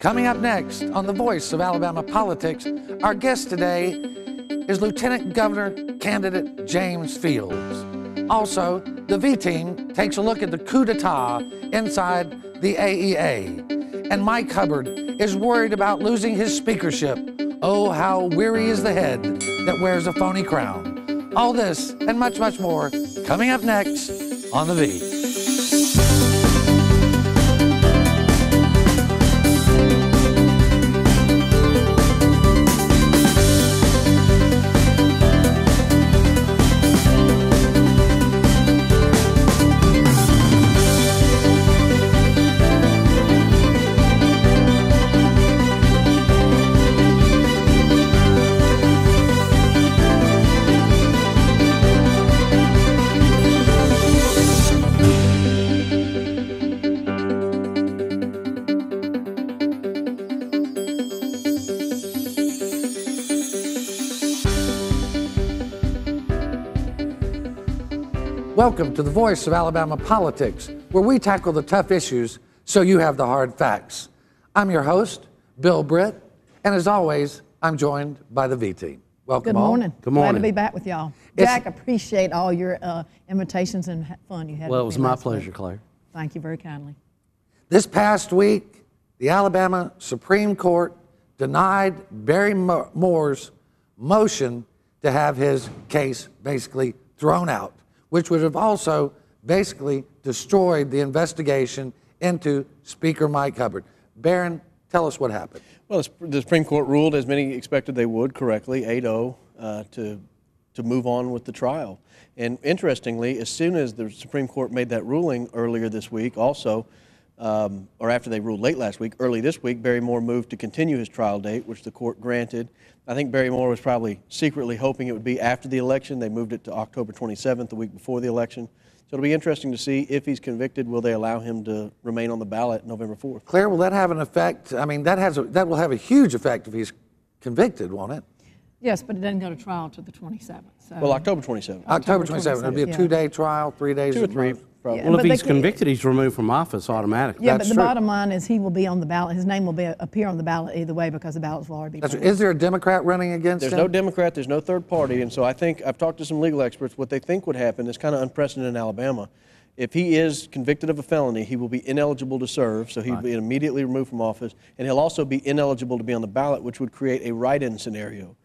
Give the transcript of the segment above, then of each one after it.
Coming up next on The Voice of Alabama Politics, our guest today is Lieutenant Governor candidate James Fields. Also, the V-Team takes a look at the coup d'etat inside the AEA. And Mike Hubbard is worried about losing his speakership. Oh, how weary is the head that wears a phony crown. All this and much, much more coming up next on The V. Welcome to The Voice of Alabama Politics, where we tackle the tough issues so you have the hard facts. I'm your host, Bill Britt, and as always, I'm joined by the V-Team. Welcome Good morning. all. Good morning. Glad to be back with y'all. Jack, appreciate all your invitations and fun you had. Well, it was my pleasure, Claire. Thank you very kindly. This past week, the Alabama Supreme Court denied Barry Moore's motion to have his case basically thrown out, which would have also basically destroyed the investigation into Speaker Mike Hubbard. Barron, tell us what happened. Well, the Supreme Court ruled, as many expected they would, correctly, 8-0, to move on with the trial. And interestingly, as soon as the Supreme Court made that ruling earlier this week, also, or after they ruled late last week, early this week, Barry Moore moved to continue his trial date, which the court granted. I think Barry Moore was probably secretly hoping it would be after the election. They moved it to October 27th, the week before the election. So it'll be interesting to see if he's convicted, will they allow him to remain on the ballot November 4th? Claire, will that have an effect? I mean, that will have a huge effect if he's convicted, won't it? Yes, but it doesn't go to trial till the 27th. So. Well, October 27th. October 27th. It'll be a 2-day trial, 3 days. 2 or 3, probably. Yeah, well, if he's convicted, he's removed from office automatically. Yeah, but the bottom line is he will be on the ballot. His name will appear on the ballot either way because the ballots will already be pulled. Is there a Democrat running against him? There's no Democrat, there's no third party, and so I think, I've talked to some legal experts, what they think would happen is kind of unprecedented in Alabama. If he is convicted of a felony, he will be ineligible to serve, so he'll be immediately removed from office, and he'll also be ineligible to be on the ballot, which would create a write-in scenario,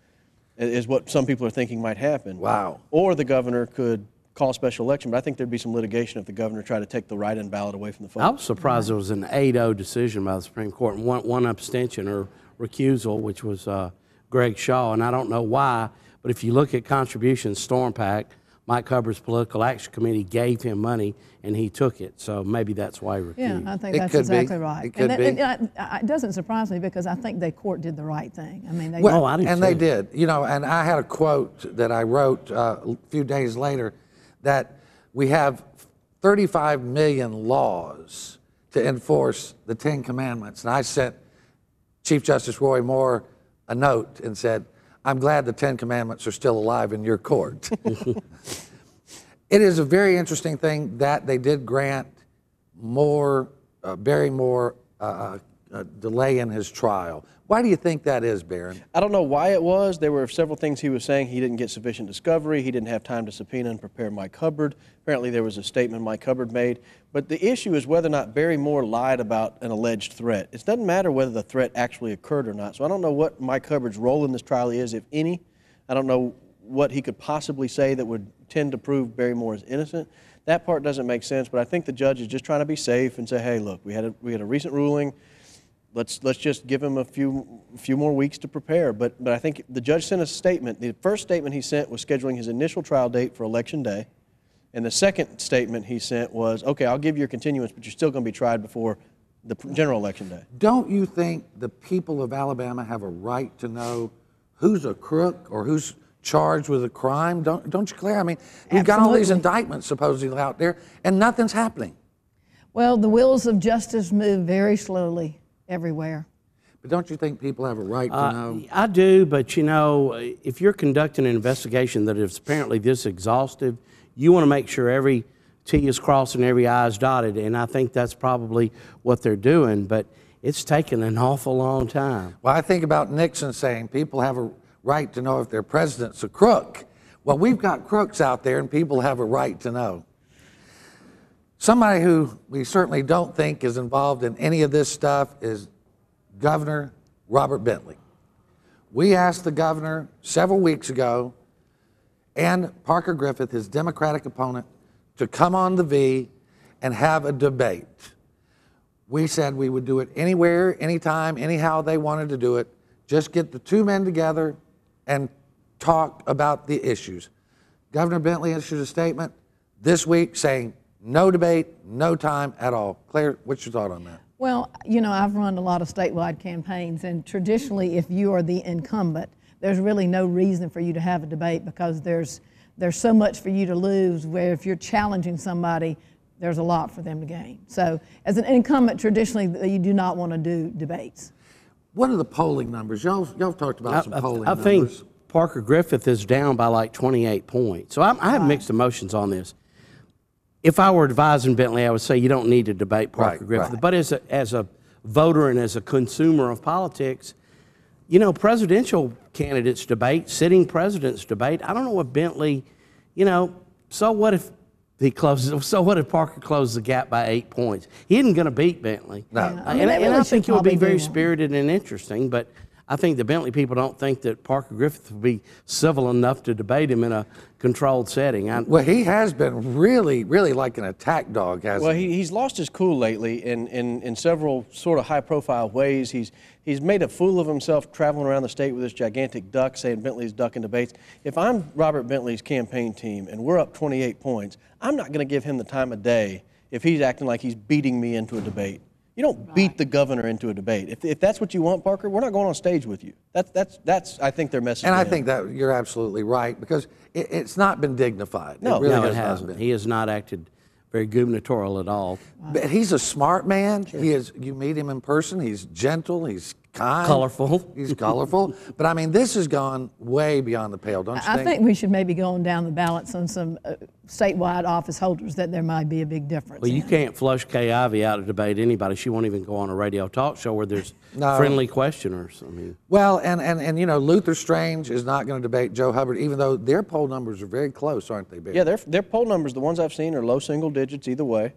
is what some people are thinking might happen. Wow. Or the governor could call a special election, but I think there'd be some litigation if the governor tried to take the write-in ballot away from the folks. I was surprised there was an 8-0 decision by the Supreme Court, and one abstention or recusal, which was Greg Shaw, and I don't know why, but if you look at contributions, Storm PAC, Mike Hubbard's Political Action Committee gave him money, and he took it. So maybe that's why he recused. Yeah, I think that's exactly right. It could be. It doesn't surprise me because I think the court did the right thing. I mean, they did. You know, and I had a quote that I wrote a few days later that we have 35 million laws to enforce the 10 Commandments. And I sent Chief Justice Roy Moore a note and said, I'm glad the 10 Commandments are still alive in your court. It is a very interesting thing that they did grant Barry Moore a delay in his trial. Why do you think that is, Barron? I don't know why it was. There were several things he was saying. He didn't get sufficient discovery. He didn't have time to subpoena and prepare Mike Hubbard. Apparently there was a statement Mike Hubbard made. But the issue is whether or not Barry Moore lied about an alleged threat. It doesn't matter whether the threat actually occurred or not. So I don't know what Mike Hubbard's role in this trial is, if any. I don't know what he could possibly say that would tend to prove Barry Moore is innocent. That part doesn't make sense, but I think the judge is just trying to be safe and say, hey, look, we had a recent ruling. Let's just give him a few more weeks to prepare. But I think the judge sent a statement. The first statement he sent was scheduling his initial trial date for Election Day. And the second statement he sent was, okay, I'll give you your continuance, but you're still going to be tried before the general election day. Don't you think the people of Alabama have a right to know who's a crook or who's charged with a crime? Don't you, Claire? I mean, we've got all these indictments supposedly out there, and nothing's happening. Well, the wheels of justice move very slowly everywhere. But don't you think people have a right to know? I do, but you know, if you're conducting an investigation that is apparently this exhaustive, you want to make sure every T is crossed and every I is dotted, and I think that's probably what they're doing. But it's taken an awful long time. Well, I think about Nixon saying people have a right to know if their president's a crook. Well, we've got crooks out there, and people have a right to know. Somebody who we certainly don't think is involved in any of this stuff is Governor Robert Bentley. We asked the governor several weeks ago, and Parker Griffith, his Democratic opponent, to come on the V and have a debate. We said we would do it anywhere, anytime, anyhow they wanted to do it. Just get the two men together and talk about the issues. Governor Bentley issued a statement this week saying no debate, no time at all. Claire, what's your thought on that? Well, you know, I've run a lot of statewide campaigns, and traditionally, if you are the incumbent, there's really no reason for you to have a debate because there's so much for you to lose, where if you're challenging somebody, there's a lot for them to gain. So as an incumbent, traditionally, you do not want to do debates. What are the polling numbers? Y'all talked about some polling numbers. I think Parker Griffith is down by like 28 points. So I have mixed emotions on this. If I were advising Bentley, I would say you don't need to debate Parker Griffith. Right. But as a voter and as a consumer of politics, you know, presidential candidates debate, sitting presidents debate. I don't know if Bentley, you know, so what if Parker closes the gap by 8 points? He isn't going to beat Bentley. No. And I think it would be very spirited and interesting, but I think the Bentley people don't think that Parker Griffith would be civil enough to debate him in a controlled setting. Well, he has been really, really like an attack dog, hasn't he? Well, he's lost his cool lately in several sort of high-profile ways. He's made a fool of himself traveling around the state with this gigantic duck, saying Bentley's ducking debates. If I'm Robert Bentley's campaign team and we're up 28 points, I'm not going to give him the time of day if he's acting like he's beating me into a debate. You don't beat the governor into a debate. If that's what you want, Parker, we're not going on stage with you. That's I think their message. And I think that you're absolutely right, because it's not been dignified. No, it really it hasn't. He has not acted very gubernatorial at all. But he's a smart man. Sure. He is. You meet him in person. He's gentle. He's kind. Colorful. He's colorful. But I mean, this has gone way beyond the pale, don't you think? I think we should maybe go on down the balance on some statewide office holders that there might be a big difference. Well, you can't flush Kay Ivey out to debate anybody. She won't even go on a radio talk show where there's friendly questioners. I mean. Well, and you know, Luther Strange is not going to debate Joe Hubbard, even though their poll numbers are very close, aren't they, Barry? Yeah, their poll numbers, the ones I've seen, are low single digits either way.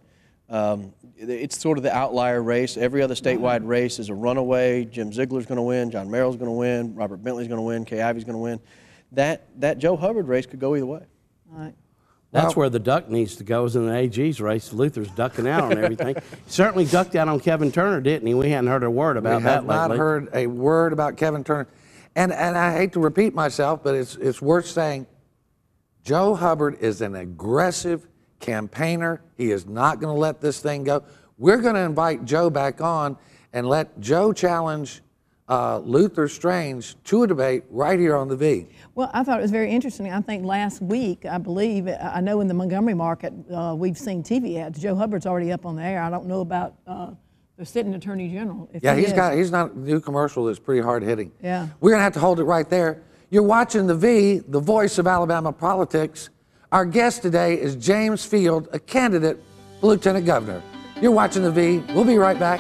It's sort of the outlier race. Every other statewide race is a runaway. Jim Ziegler's going to win. John Merrill's going to win. Robert Bentley's going to win. Kay Ivey's going to win. That Joe Hubbard race could go either way. All right. That's where the duck needs to go, is in the AG's race. Luther's ducking out on everything. Certainly ducked out on Kevin Turner, didn't he? We hadn't heard a word about that lately. We have not heard a word about Kevin Turner. And I hate to repeat myself, but it's worth saying, Joe Hubbard is an aggressive campaigner. He is not going to let this thing go. We're going to invite Joe back on and let Joe challenge Luther Strange to a debate right here on the V. Well, I thought it was very interesting. I think last week, I believe, I know in the Montgomery market, we've seen TV ads. Joe Hubbard's already up on the air. I don't know about the sitting attorney general. Yeah, he's not a new commercial that's pretty hard hitting. Yeah. We're going to have to hold it right there. You're watching the V, the voice of Alabama politics. Our guest today is James Field, a candidate for lieutenant governor. You're watching the V. We'll be right back.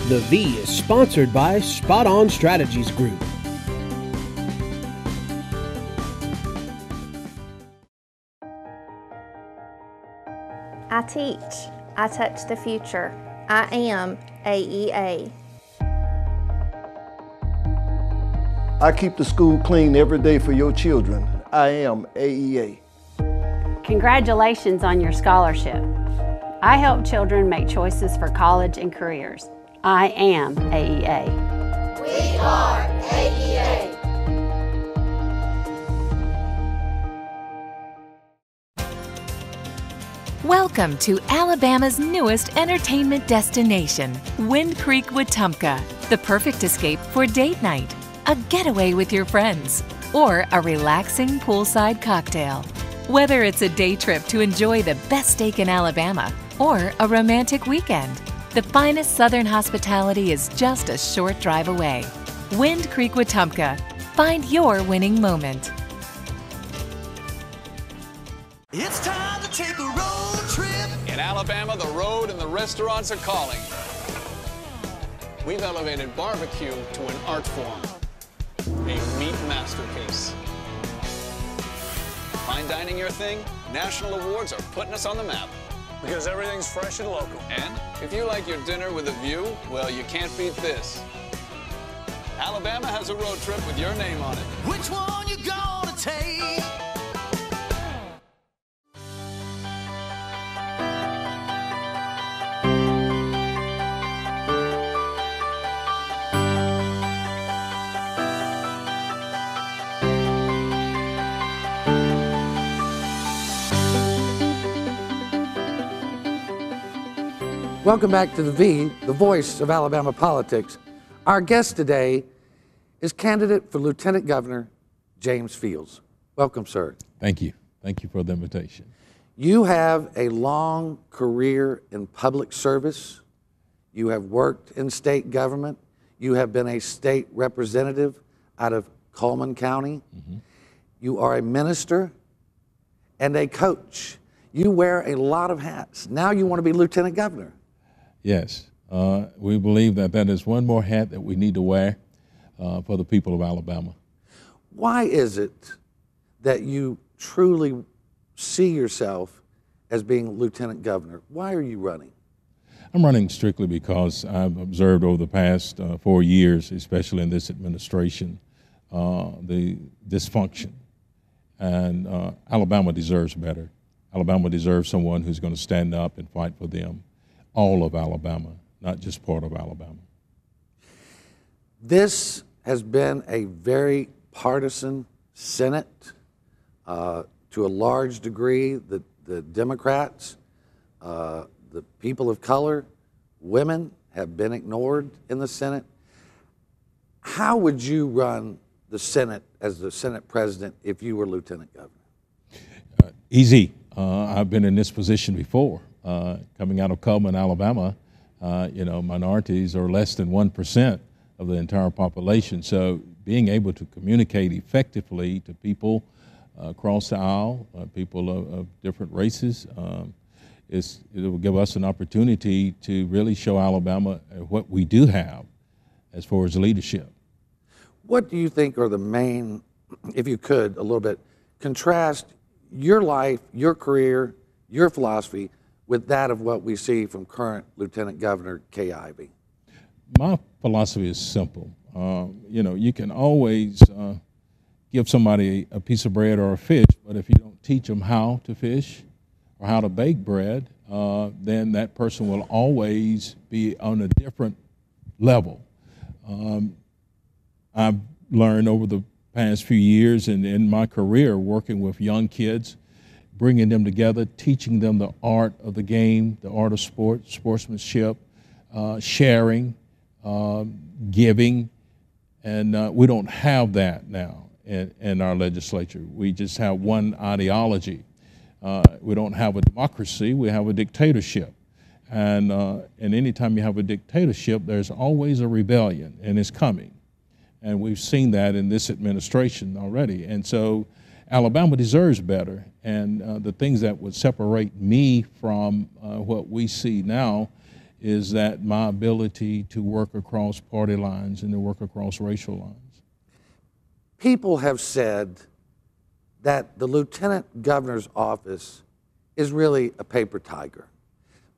The V is sponsored by Spot On Strategies Group. I teach. I touch the future. I am AEA. I keep the school clean every day for your children. I am AEA. Congratulations on your scholarship. I help children make choices for college and careers. I am AEA. We are AEA. Welcome to Alabama's newest entertainment destination, Wind Creek, Wetumpka. The perfect escape for date night, a getaway with your friends, or a relaxing poolside cocktail. Whether it's a day trip to enjoy the best steak in Alabama or a romantic weekend, the finest Southern hospitality is just a short drive away. Wind Creek, Wetumpka. Find your winning moment. It's time to take a road trip. In Alabama, the road and the restaurants are calling. We've elevated barbecue to an art form, a meat masterpiece. Fine dining your thing? National awards are putting us on the map. Because everything's fresh and local. And if you like your dinner with a view, well, you can't beat this. Alabama has a road trip with your name on it. Which one you gonna take? Welcome back to the V, the voice of Alabama politics. Our guest today is candidate for Lieutenant Governor James Fields. Welcome, sir. Thank you. Thank you for the invitation. You have a long career in public service. You have worked in state government. You have been a state representative out of Coleman County. Mm-hmm. You are a minister and a coach. You wear a lot of hats. Now you want to be Lieutenant Governor. Yes, we believe that that is one more hat that we need to wear for the people of Alabama. Why is it that you truly see yourself as being Lieutenant Governor? Why are you running? I'm running strictly because I've observed over the past 4 years, especially in this administration, the dysfunction. And Alabama deserves better. Alabama deserves someone who's going to stand up and fight for them. All of Alabama, not just part of Alabama. This has been a very partisan Senate. To a large degree, the Democrats, the people of color, women have been ignored in the Senate. How would you run the Senate as the Senate president if you were Lieutenant Governor? Easy. I've been in this position before. Coming out of Coleman, Alabama, minorities are less than 1% of the entire population. So being able to communicate effectively to people across the aisle, people of different races, it will give us an opportunity to really show Alabama what we do have as far as leadership. What do you think are the main, if you could, a little bit, contrast your life, your career, your philosophy with that of what we see from current Lieutenant Governor Kay Ivey? My philosophy is simple. You can always give somebody a piece of bread or a fish, but if you don't teach them how to fish or how to bake bread, then that person will always be on a different level. I've learned over the past few years and in my career working with young kids, bringing them together, teaching them the art of the game, the art of sportsmanship, sharing, giving, and we don't have that now in our legislature. We just have one ideology. We don't have a democracy, we have a dictatorship. And anytime you have a dictatorship, there's always a rebellion, and it's coming. And we've seen that in this administration already. And so Alabama deserves better, and the things that would separate me from what we see now is that my ability to work across party lines and to work across racial lines. People have said that the Lieutenant Governor's office is really a paper tiger,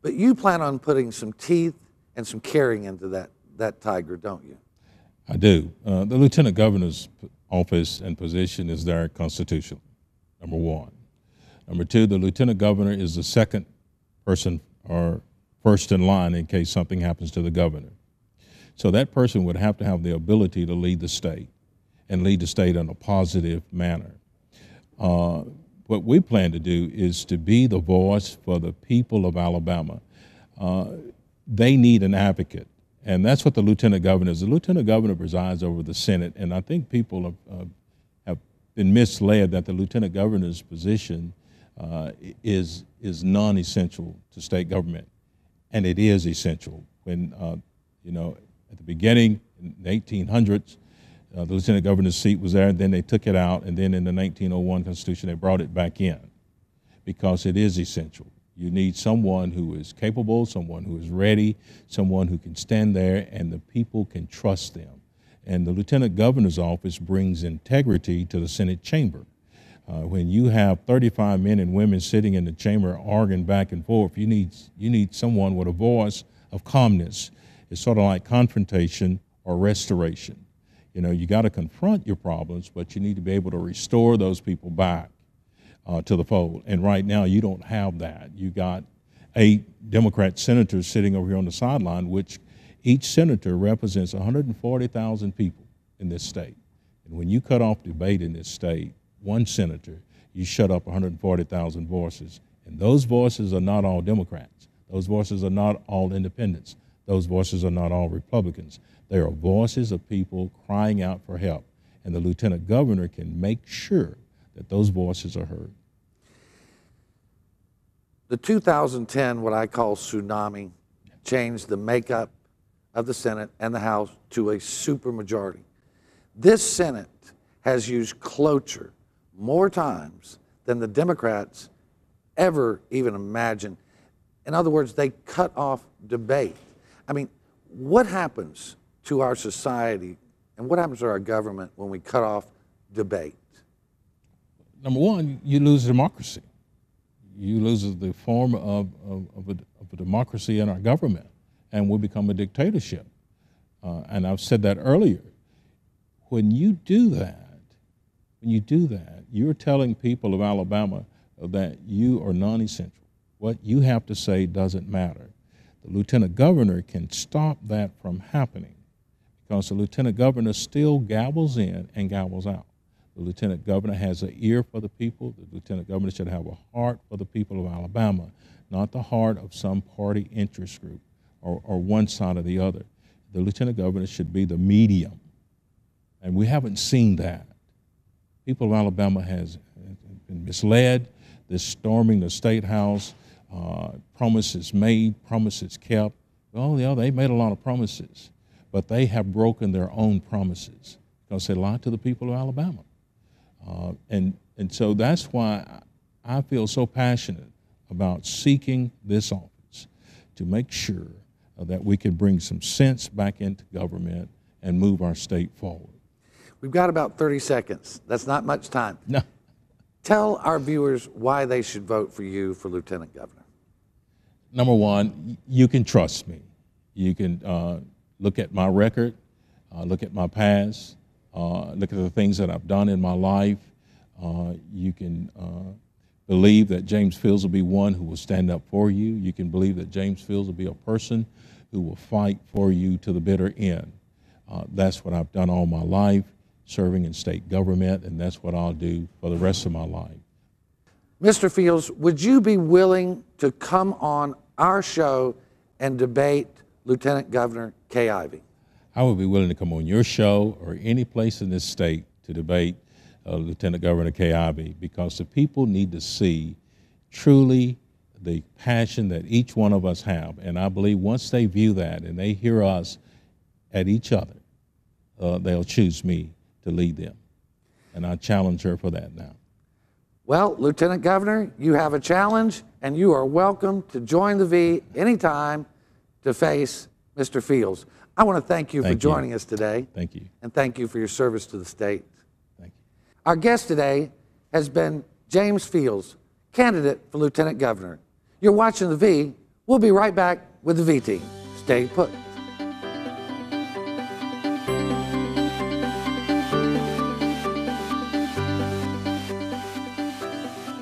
but you plan on putting some teeth and some caring into that tiger, don't you? I do. The Lieutenant Governor's office and position is there constitutionally, number one. Number two, the Lieutenant Governor is the second person or first in line in case something happens to the governor. So that person would have to have the ability to lead the state and lead the state in a positive manner. What we plan to do is to be the voice for the people of Alabama. They need an advocate. And that's what the Lieutenant Governor is. The Lieutenant Governor presides over the Senate, and I think people have been misled that the Lieutenant Governor's position is non-essential to state government, and it is essential. When, at the beginning, in the 1800s, The lieutenant governor's seat was there, and then they took it out, and then in the 1901 Constitution, they brought it back in because it is essential. You need someone who is capable, someone who is ready, someone who can stand there, and the people can trust them. And the lieutenant governor's office brings integrity to the Senate chamber. When you have 35 men and women sitting in the chamber arguing back and forth, you need someone with a voice of calmness. It's sort of like confrontation or restoration. You know, you got to confront your problems, but you need to be able to restore those people back to the fold. And right now, you don't have that. You got 8 Democrat senators sitting over here on the sideline, which each senator represents 140,000 people in this state. And when you cut off debate in this state, one senator, you shut up 140,000 voices. And those voices are not all Democrats. Those voices are not all independents. Those voices are not all Republicans. They are voices of people crying out for help. And the lieutenant governor can make sure that those voices are heard. The 2010, what I call tsunami, changed the makeup of the Senate and the House to a supermajority. This Senate has used cloture more times than the Democrats ever even imagined. In other words, they cut off debate. I mean, what happens to our society and what happens to our government when we cut off debate? Number one, you lose democracy. You lose the form of a democracy in our government, and we become a dictatorship. And I've said that earlier. When you do that, you're telling people of Alabama that you are non-essential. What you have to say doesn't matter. The lieutenant governor can stop that from happening because the lieutenant governor still gavels in and gavels out. The lieutenant governor has an ear for the people. The lieutenant governor should have a heart for the people of Alabama, not the heart of some party interest group or one side or the other. The lieutenant governor should be the medium, and we haven't seen that. People of Alabama has been misled. This storming the State House, promises made, promises kept. Oh, yeah, they made a lot of promises, but they have broken their own promises because they lied to the people of Alabama. And so that's why I feel so passionate about seeking this office to make sure that we can bring some sense back into government and move our state forward. We've got about 30 seconds. That's not much time. No. Tell our viewers why they should vote for you for Lieutenant Governor. Number one, you can trust me. You can look at my record, look at my past, look at the things that I've done in my life. You can believe that James Fields will be one who will stand up for you. You can believe that James Fields will be a person who will fight for you to the bitter end. That's what I've done all my life, serving in state government, and that's what I'll do for the rest of my life. Mr. Fields, would you be willing to come on our show and debate Lieutenant Governor Kay Ivey? I would be willing to come on your show or any place in this state to debate Lieutenant Governor Kay Ivey, because the people need to see truly the passion that each one of us have. And I believe once they view that and they hear us at each other, they'll choose me to lead them. And I challenge her for that now. Well, Lieutenant Governor, you have a challenge, and you are welcome to join the V anytime to face Mr. Fields. I want to thank you for joining us today. Thank you. And thank you for your service to the state. Thank you. Our guest today has been James Fields, candidate for Lieutenant Governor. You're watching the V. We'll be right back with the V team. Stay put.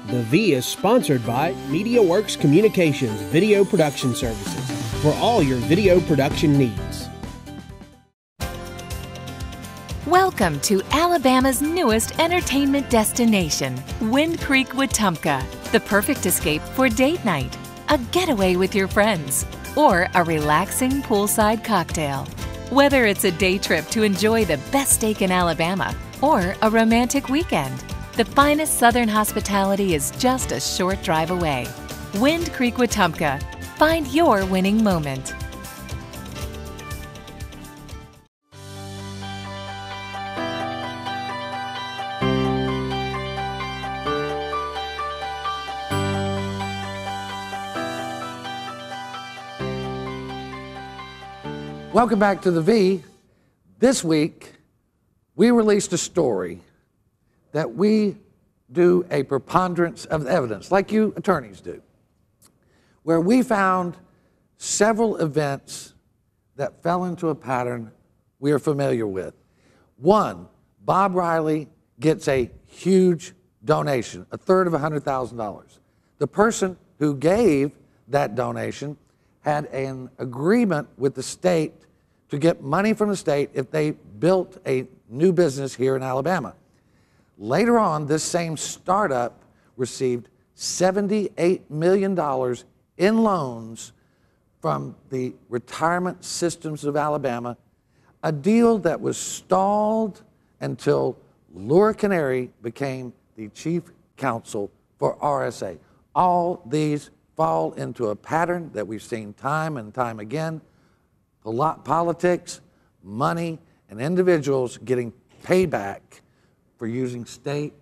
The V is sponsored by MediaWorks Communications Video Production Services for all your video production needs. Welcome to Alabama's newest entertainment destination, Wind Creek, Wetumpka, the perfect escape for date night, a getaway with your friends, or a relaxing poolside cocktail. Whether it's a day trip to enjoy the best steak in Alabama or a romantic weekend, the finest Southern hospitality is just a short drive away. Wind Creek, Wetumpka. Find your winning moment. Welcome back to the V. This week, we released a story that we do a preponderance of evidence, like you attorneys do, where we found several events that fell into a pattern we are familiar with. One, Bob Riley gets a huge donation, a third of $100,000. The person who gave that donation had an agreement with the state to get money from the state if they built a new business here in Alabama. Later on, this same startup received $78 million in loans from the retirement systems of Alabama, a deal that was stalled until Laura Canary became the chief counsel for RSA. All these fall into a pattern that we've seen time and time again. Politics, money, and individuals getting payback for using state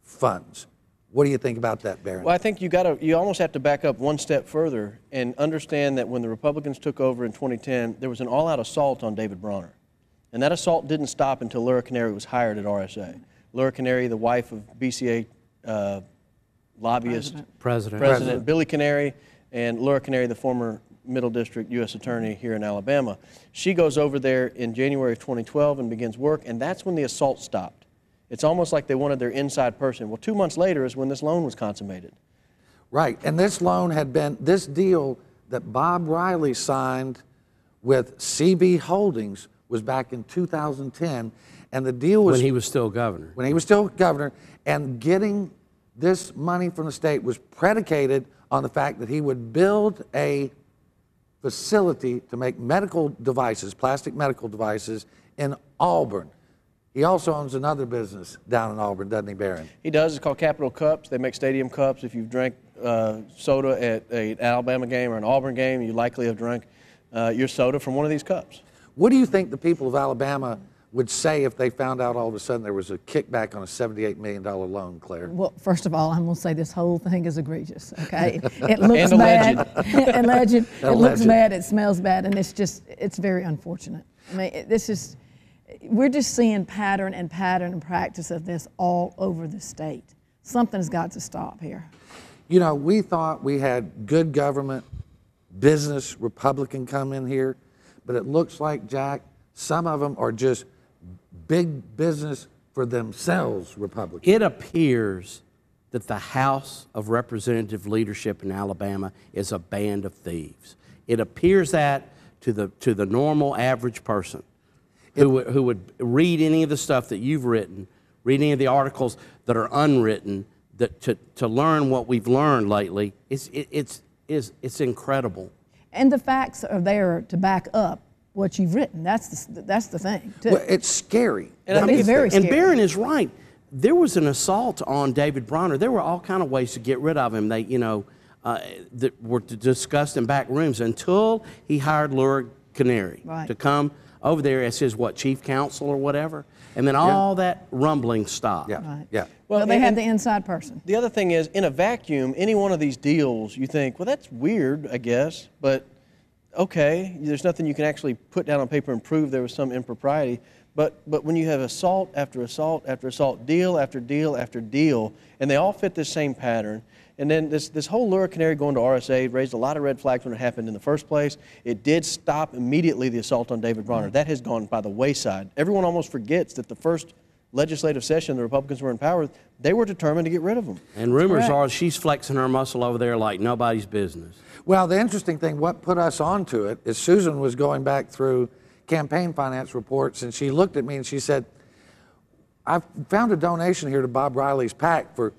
funds. What do you think about that, Barron? Well, I think you almost have to back up one step further and understand that when the Republicans took over in 2010, there was an all-out assault on David Bronner. And that assault didn't stop until Laura Canary was hired at RSA. Laura Canary, the wife of BCA lobbyist, President Billy Canary, and Laura Canary, the former Middle District U.S. Attorney here in Alabama. She goes over there in January of 2012 and begins work, and that's when the assault stopped. It's almost like they wanted their inside person. Well, 2 months later is when this loan was consummated. Right, and this loan had been, this deal that Bob Riley signed with CB Holdings was back in 2010, and the deal was... When he was still governor. When he was still governor, and getting this money from the state was predicated on the fact that he would build a facility to make medical devices, plastic medical devices, in Auburn. He also owns another business down in Auburn, doesn't he, Barron? He does. It's called Capital Cups. They make stadium cups. If you've drank soda at an Alabama game or an Auburn game, you likely have drank your soda from one of these cups. What do you think the people of Alabama would say if they found out all of a sudden there was a kickback on a $78 million loan, Claire? Well, first of all, I'm going to say this whole thing is egregious, okay? It looks bad. Alleged. It looks bad, it smells bad, and it's very unfortunate. I mean, we're just seeing pattern and practice of this all over the state. Something's got to stop here. You know, we thought we had good government, business, Republican come in here, but it looks like, Jack, some of them are just big business for themselves, Republicans. It appears that the House of Representative leadership in Alabama is a band of thieves. It appears that to the normal average person who would read any of the stuff that you've written, read any of the articles that are unwritten, to learn what we've learned lately. It's incredible. And the facts are there to back up what you've written. That's the thing, too. Well, it's scary. And it's very scary. And Barron is right. There was an assault on David Bronner. There were all kind of ways to get rid of him. They, that were discussed in back rooms until he hired Laura Canary to come over there as his chief counsel or whatever, and then all that rumbling stopped. Well, they had the inside person. The other thing is, in a vacuum, any one of these deals, you think, well, that's weird, I guess, but okay, there's nothing you can actually put down on paper and prove there was some impropriety. But when you have assault after assault after assault, deal after deal after deal, and they all fit this same pattern, and then this whole Laura Canary going to RSA raised a lot of red flags when it happened in the first place. It did stop immediately the assault on David Bronner. That has gone by the wayside. Everyone almost forgets that the first legislative session the Republicans were in power, they were determined to get rid of him. And rumors are she's flexing her muscle over there like nobody's business. Well, the interesting thing, what put us onto it, is Susan was going back through campaign finance reports, and she looked at me and she said, I found a donation here to Bob Riley's PAC for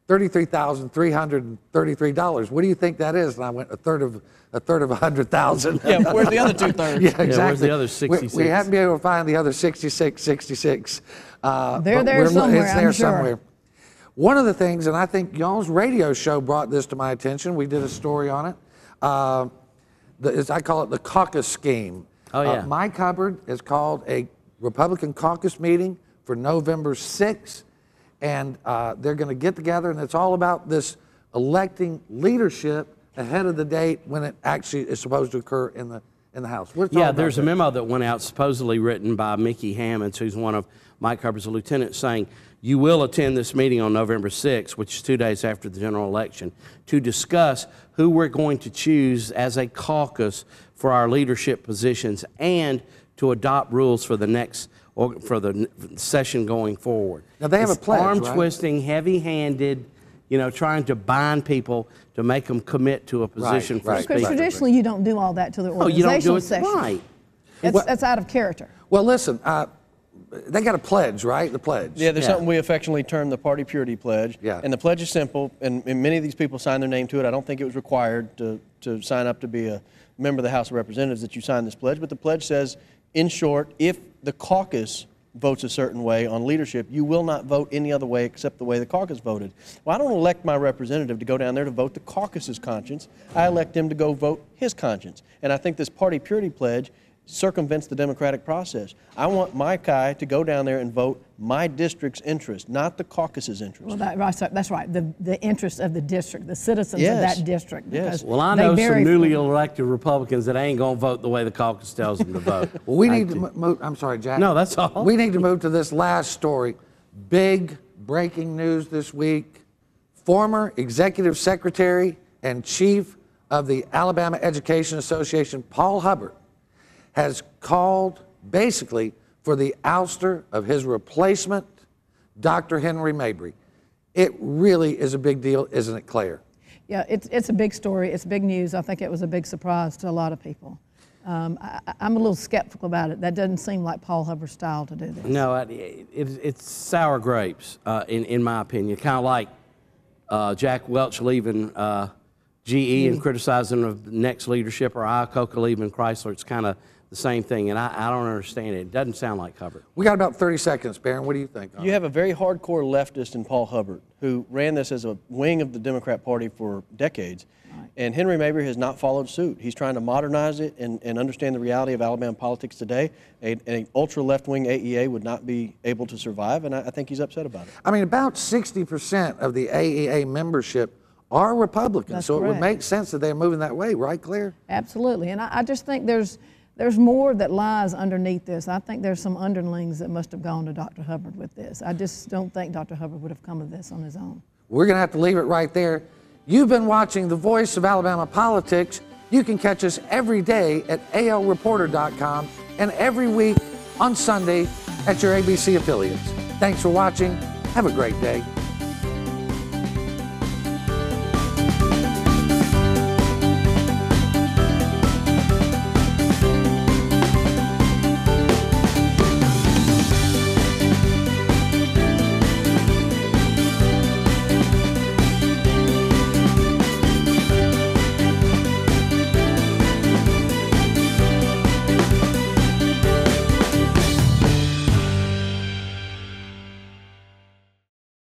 $33,333. What do you think that is? And I went, a third of $100,000. Yeah, where's the other 2/3? Yeah, exactly. Yeah, where's the other 66? We haven't been able to find the other 66. They're there somewhere, it's there I'm sure. somewhere. One of the things, and I think y'all's radio show brought this to my attention, we did a story on it, I call it the caucus scheme. Oh, yeah. My cupboard is called a Republican caucus meeting for November 6th, and they're going to get together, and it's all about this electing leadership ahead of the date when it actually is supposed to occur in the in the House. What's all Yeah, about there's a this? memo that went out supposedly written by Mickey Hammonds, who's one of Mike Hubbard's lieutenants, saying, you will attend this meeting on November 6th, which is 2 days after the general election, to discuss who we're going to choose as a caucus for our leadership positions and to adopt rules for the next, or for the session going forward. Now, they have a pledge, right? Arm-twisting, heavy-handed, you know, trying to bind people to make them commit to a position for speaker. Because traditionally you don't do all that till the organizational session. Right. That's out of character. Well, listen, they got a pledge, right? The pledge. Yeah, there's something we affectionately term the Party Purity Pledge. Yeah. And the pledge is simple, and many of these people signed their name to it. I don't think it was required to sign up to be a member of the House of Representatives that you sign this pledge, but the pledge says, in short, if the caucus votes a certain way on leadership, you will not vote any other way except the way the caucus voted. Well, I don't elect my representative to go down there to vote the caucus's conscience. I elect him to go vote his conscience. And I think this Party Purity Pledge circumvents the democratic process. I want my guy to go down there and vote my district's interest, not the caucus's interest. Well, that's right. The interest of the district, the citizens of that district. Yes. Well, I know some newly elected Republicans that ain't going to vote the way the caucus tells them to vote. Well, we need to move. I'm sorry, Jack. No, that's all. We need to move to this last story. Big breaking news this week. Former executive secretary and chief of the Alabama Education Association, Paul Hubbard, has called basically for the ouster of his replacement, Dr. Henry Mabry. It really is a big deal, isn't it, Claire? Yeah, it's a big story. It's big news. I think it was a big surprise to a lot of people. I'm a little skeptical about it. That doesn't seem like Paul Hubbard's style to do this. No, it's sour grapes, in my opinion. Kind of like Jack Welch leaving GE and criticizing the next leadership, or Iacocca leaving Chrysler. It's kind of the same thing, and I don't understand it. It doesn't sound like Hubbard. We got about 30 seconds, Barron. What do you think? You have a very hardcore leftist in Paul Hubbard, who ran this as a wing of the Democrat Party for decades. And Henry Mabry has not followed suit. He's trying to modernize it and understand the reality of Alabama politics today. An ultra left-wing AEA would not be able to survive, and I think he's upset about it. I mean, about 60% of the AEA membership are Republicans, That's so correct. it would make sense that they're moving that way, right, Claire? Absolutely, and I just think there's more that lies underneath this. I think there's some underlings that must have gone to Dr. Hubbard with this. I just don't think Dr. Hubbard would have come to this on his own. We're going to have to leave it right there. You've been watching The Voice of Alabama Politics. You can catch us every day at alreporter.com and every week on Sunday at your ABC affiliates. Thanks for watching. Have a great day.